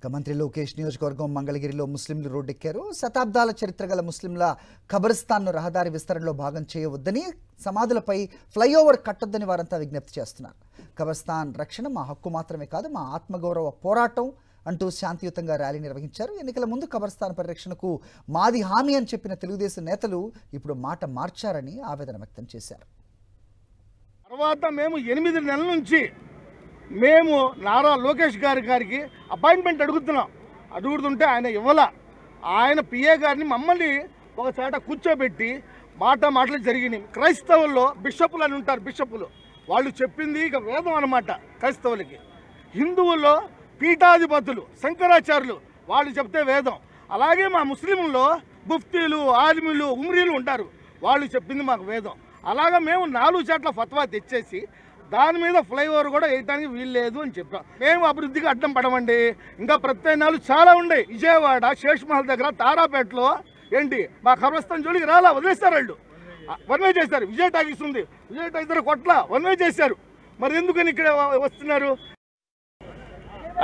మంత్రి లోకేష్ నియోజకవర్గం మంగళగిరిలో ముస్లింలు రోడ్డెక్కారు. శతాబ్దాల చరిత్ర గల ముస్లింల ఖబర్స్థాన్ను రహదారి విస్తరణలో భాగం చేయవద్దని, సమాధులపై ఫ్లైఓవర్ కట్టొద్దని వారంతా విజ్ఞప్తి చేస్తున్నారు. ఖబర్స్థాన్ రక్షణ మా హక్కు మాత్రమే కాదు, మా ఆత్మగౌరవ పోరాటం అంటూ శాంతియుతంగా ర్యాలీ నిర్వహించారు. ఎన్నికల ముందు ఖబర్స్థాన్ పరిరక్షణకు మాది హామీ అని చెప్పిన తెలుగుదేశం నేతలు ఇప్పుడు మాట మార్చారని ఆవేదన వ్యక్తం చేశారు. తర్వాత మేము 8 నెలల నుంచి మేము నారా లోకేష్ గారికి అపాయింట్మెంట్ అడుగుతుంటే ఆయన ఇవ్వాల. ఆయన పిఏ గారిని మమ్మల్ని ఒక చోట కూర్చోబెట్టి మాటలు జరిగినాయి. క్రైస్తవుల్లో బిషపులు అని ఉంటారు, బిషపులు వాళ్ళు చెప్పింది ఇక వేదం అన్నమాట క్రైస్తవులకి. హిందువుల్లో పీఠాధిపతులు శంకరాచార్యులు వాళ్ళు చెప్తే వేదం. అలాగే మా ముస్లింల్లో ముఫ్తీలు, ఆలిములు, ఉమ్రీలు ఉంటారు, వాళ్ళు చెప్పింది మాకు వేదం. అలాగా మేము 4 చోట్ల ఫత్వా తెచ్చేసి దాని మీద ఫ్లైఓవర్ కూడా వేయడానికి వీలు లేదు అని చెప్పాం. మేము అభివృద్ధికి అడ్డం పడమండి. ఇంకా ప్రత్యామ్నాయాలు చాలా ఉన్నాయి. విజయవాడ శేషమహల్ దగ్గర తారాపేటలో ఏంటి మా ఖబర్స్థాన్ జోలికి రాలా, వదిలేస్తారు. వాళ్ళు వన్ వే చేశారు. విజయ్ టాకీస్ ఉంది, విజయ్ టాకీస్ దగ్గర కొట్ల వన్ వే చేశారు. మరి ఎందుకని ఇక్కడ వస్తున్నారు?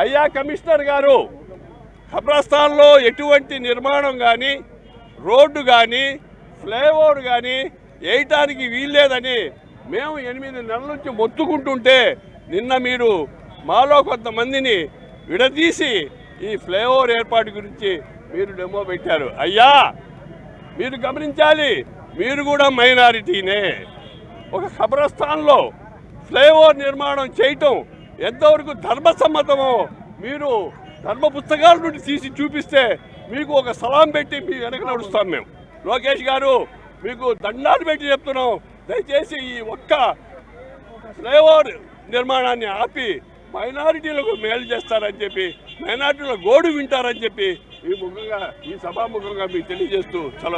అయ్యా కమిషనర్ గారు, ఖబర్స్థాన్లో ఎటువంటి నిర్మాణం కానీ, రోడ్డు కానీ, ఫ్లైఓవర్ కానీ వేయటానికి వీల్లేదని మేము 8 నెలల నుంచి మొత్తుకుంటుంటే నిన్న మీరు మాలో కొంతమందిని విడదీసి ఈ ఫ్లైఓవర్ ఏర్పాటు గురించి మీరు డెమో పెట్టారు. అయ్యా మీరు గమనించాలి, మీరు కూడా మైనారిటీనే. ఒక ఖబర్స్థాన్లో ఫ్లైఓవర్ నిర్మాణం చేయటం ఎంతవరకు ధర్మసమ్మతమో మీరు ధర్మ పుస్తకాల నుండి తీసి చూపిస్తే మీకు ఒక సలాం పెట్టి మీ వెనక నడుస్తాం. మేము లోకేష్ గారు మీకు దండాలు పెట్టి చెప్తున్నాం, దయచేసి ఈ ఒక్క ఫ్లైఓవర్ నిర్మాణాన్ని ఆపి మైనారిటీలకు మేలు చేస్తారని చెప్పి, మైనారిటీల గోడు వింటారని చెప్పి ఈ సభాముఖంగా మీకు తెలియజేస్తూ